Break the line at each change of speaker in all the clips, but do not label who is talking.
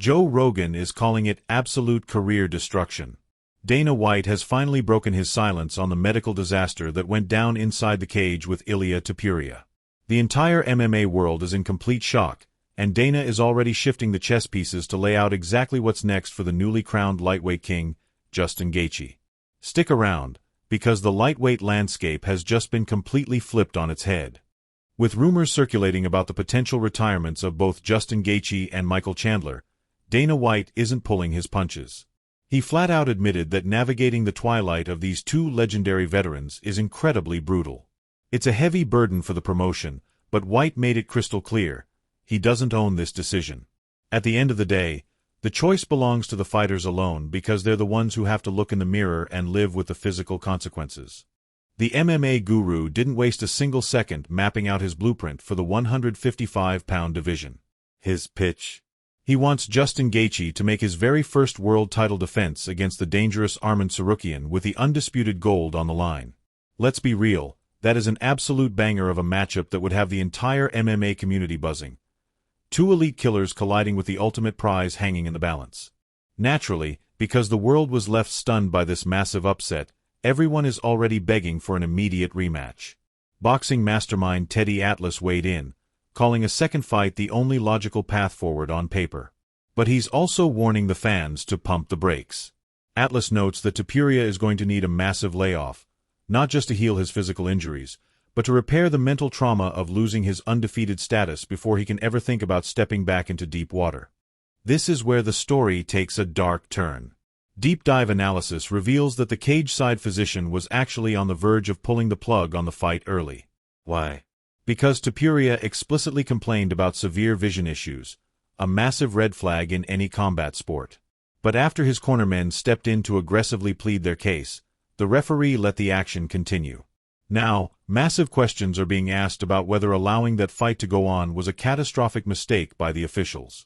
Joe Rogan is calling it absolute career destruction. Dana White has finally broken his silence on the medical disaster that went down inside the cage with Ilia Topuria. The entire MMA world is in complete shock, and Dana is already shifting the chess pieces to lay out exactly what's next for the newly crowned lightweight king, Justin Gaethje. Stick around, because the lightweight landscape has just been completely flipped on its head. With rumors circulating about the potential retirements of both Justin Gaethje and Michael Chandler, Dana White isn't pulling his punches. He flat-out admitted that navigating the twilight of these two legendary veterans is incredibly brutal. It's a heavy burden for the promotion, but White made it crystal clear, he doesn't own this decision. At the end of the day, the choice belongs to the fighters alone because they're the ones who have to look in the mirror and live with the physical consequences. The MMA guru didn't waste a single second mapping out his blueprint for the 155-pound division. His pitch? He wants Justin Gaethje to make his very first world title defense against the dangerous Arman Tsarukyan with the undisputed gold on the line. Let's be real, that is an absolute banger of a matchup that would have the entire MMA community buzzing. Two elite killers colliding with the ultimate prize hanging in the balance. Naturally, because the world was left stunned by this massive upset, everyone is already begging for an immediate rematch. Boxing mastermind Teddy Atlas weighed in, calling a second fight the only logical path forward on paper. But he's also warning the fans to pump the brakes. Atlas notes that Topuria is going to need a massive layoff, not just to heal his physical injuries, but to repair the mental trauma of losing his undefeated status before he can ever think about stepping back into deep water. This is where the story takes a dark turn. Deep dive analysis reveals that the cage-side physician was actually on the verge of pulling the plug on the fight early. Why? Because Topuria explicitly complained about severe vision issues, a massive red flag in any combat sport. But after his cornermen stepped in to aggressively plead their case, the referee let the action continue. Now, massive questions are being asked about whether allowing that fight to go on was a catastrophic mistake by the officials.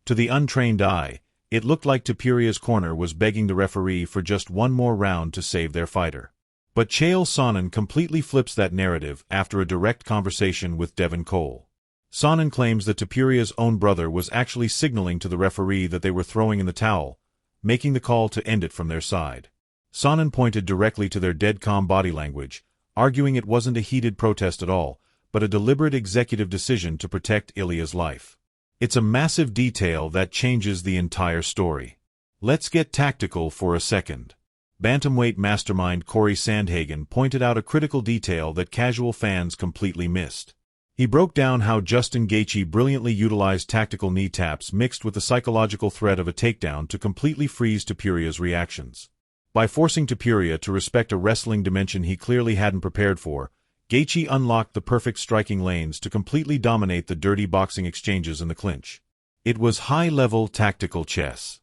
To the untrained eye, it looked like Topuria's corner was begging the referee for just one more round to save their fighter. But Chael Sonnen completely flips that narrative after a direct conversation with Devin Cole. Sonnen claims that Topuria's own brother was actually signaling to the referee that they were throwing in the towel, making the call to end it from their side. Sonnen pointed directly to their dead calm body language, arguing it wasn't a heated protest at all, but a deliberate executive decision to protect Ilia's life. It's a massive detail that changes the entire story. Let's get tactical for a second. Bantamweight mastermind Corey Sandhagen pointed out a critical detail that casual fans completely missed. He broke down how Justin Gaethje brilliantly utilized tactical knee taps mixed with the psychological threat of a takedown to completely freeze Topuria's reactions. By forcing Topuria to respect a wrestling dimension he clearly hadn't prepared for, Gaethje unlocked the perfect striking lanes to completely dominate the dirty boxing exchanges in the clinch. It was high-level tactical chess.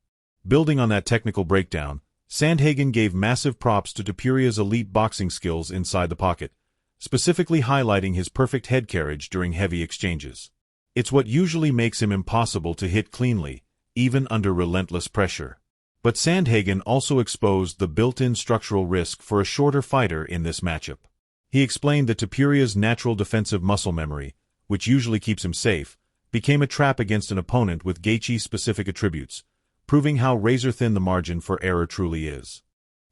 Building on that technical breakdown, Sandhagen gave massive props to Topuria's elite boxing skills inside the pocket, specifically highlighting his perfect head carriage during heavy exchanges. It's what usually makes him impossible to hit cleanly, even under relentless pressure. But Sandhagen also exposed the built-in structural risk for a shorter fighter in this matchup. He explained that Topuria's natural defensive muscle memory, which usually keeps him safe, became a trap against an opponent with Gaethje's specific attributes, proving how razor-thin the margin for error truly is.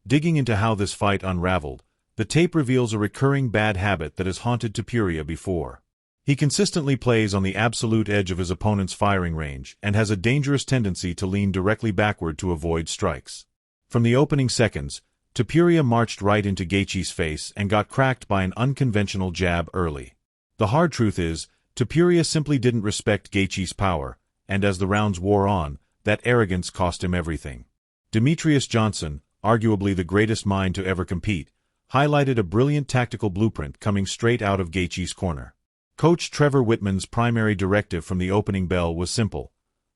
Digging into how this fight unraveled, the tape reveals a recurring bad habit that has haunted Topuria before. He consistently plays on the absolute edge of his opponent's firing range and has a dangerous tendency to lean directly backward to avoid strikes. From the opening seconds, Topuria marched right into Gaethje's face and got cracked by an unconventional jab early. The hard truth is, Topuria simply didn't respect Gaethje's power, and as the rounds wore on, that arrogance cost him everything. Demetrius Johnson, arguably the greatest mind to ever compete, highlighted a brilliant tactical blueprint coming straight out of Gaethje's corner. Coach Trevor Whitman's primary directive from the opening bell was simple: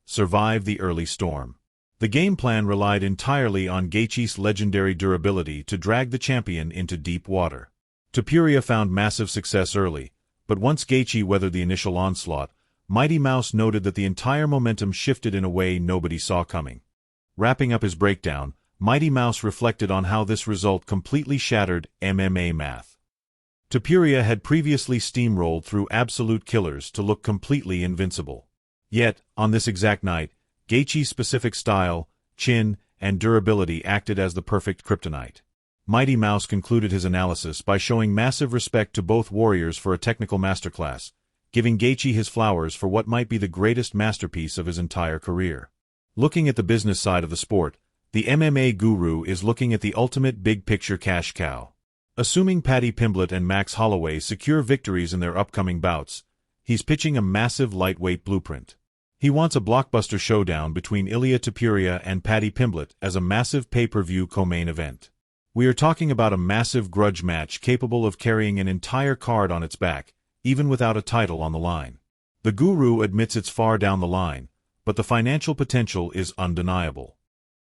survive the early storm. The game plan relied entirely on Gaethje's legendary durability to drag the champion into deep water. Topuria found massive success early, but once Gaethje weathered the initial onslaught, Mighty Mouse noted that the entire momentum shifted in a way nobody saw coming. Wrapping up his breakdown, Mighty Mouse reflected on how this result completely shattered MMA math. Topuria had previously steamrolled through absolute killers to look completely invincible. Yet, on this exact night, Gaethje's specific style, chin, and durability acted as the perfect kryptonite. Mighty Mouse concluded his analysis by showing massive respect to both warriors for a technical masterclass, giving Gaethje his flowers for what might be the greatest masterpiece of his entire career. Looking at the business side of the sport, the MMA guru is looking at the ultimate big-picture cash cow. Assuming Paddy Pimblett and Max Holloway secure victories in their upcoming bouts, he's pitching a massive lightweight blueprint. He wants a blockbuster showdown between Ilia Topuria and Paddy Pimblett as a massive pay-per-view co-main event. We are talking about a massive grudge match capable of carrying an entire card on its back, even without a title on the line. The guru admits it's far down the line, but the financial potential is undeniable.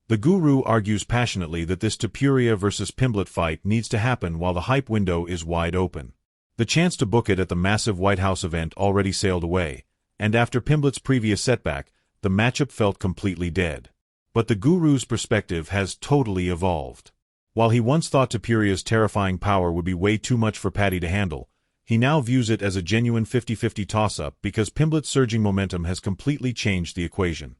The guru argues passionately that this Topuria versus Pimblett fight needs to happen while the hype window is wide open. The chance to book it at the massive White House event already sailed away, and after Pimblett's previous setback, the matchup felt completely dead. But the guru's perspective has totally evolved. While he once thought Topuria's terrifying power would be way too much for Paddy to handle, he now views it as a genuine 50-50 toss-up because Pimblett's surging momentum has completely changed the equation.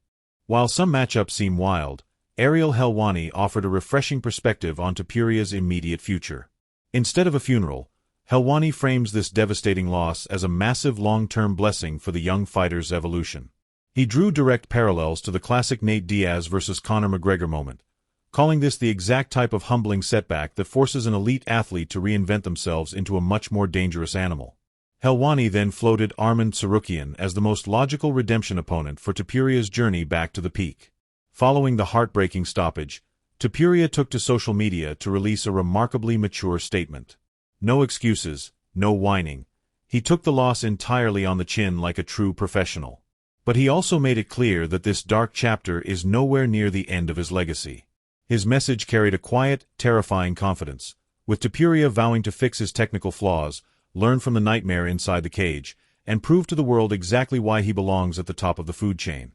While some matchups seem wild, Ariel Helwani offered a refreshing perspective on Topuria's immediate future. Instead of a funeral, Helwani frames this devastating loss as a massive long-term blessing for the young fighter's evolution. He drew direct parallels to the classic Nate Diaz versus Conor McGregor moment, calling this the exact type of humbling setback that forces an elite athlete to reinvent themselves into a much more dangerous animal. Helwani then floated Arman Tsarukyan as the most logical redemption opponent for Topuria's journey back to the peak. Following the heartbreaking stoppage, Topuria took to social media to release a remarkably mature statement. No excuses, no whining. He took the loss entirely on the chin like a true professional. But he also made it clear that this dark chapter is nowhere near the end of his legacy. His message carried a quiet, terrifying confidence, with Topuria vowing to fix his technical flaws, learn from the nightmare inside the cage, and prove to the world exactly why he belongs at the top of the food chain.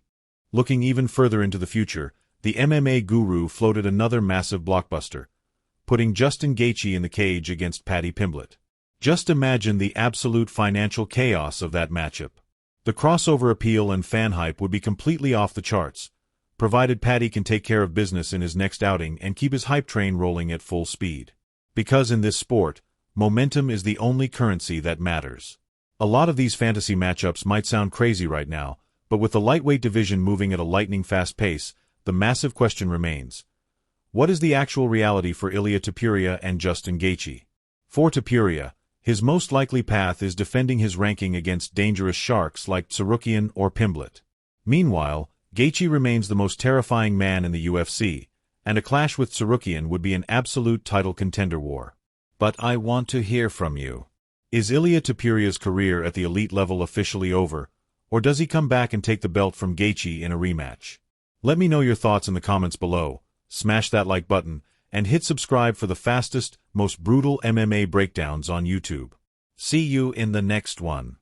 Looking even further into the future, the MMA guru floated another massive blockbuster, putting Justin Gaethje in the cage against Paddy Pimblett. Just imagine the absolute financial chaos of that matchup. The crossover appeal and fan hype would be completely off the charts, provided Paddy can take care of business in his next outing and keep his hype train rolling at full speed. Because in this sport, momentum is the only currency that matters. A lot of these fantasy matchups might sound crazy right now, but with the lightweight division moving at a lightning-fast pace, the massive question remains. What is the actual reality for Ilia Topuria and Justin Gaethje? For Topuria, his most likely path is defending his ranking against dangerous sharks like Tsarukyan or Pimblett. Meanwhile, Gaethje remains the most terrifying man in the UFC, and a clash with Tsarukyan would be an absolute title contender war. But I want to hear from you. Is Ilia Topuria's career at the elite level officially over, or does he come back and take the belt from Gaethje in a rematch? Let me know your thoughts in the comments below, smash that like button, and hit subscribe for the fastest, most brutal MMA breakdowns on YouTube. See you in the next one.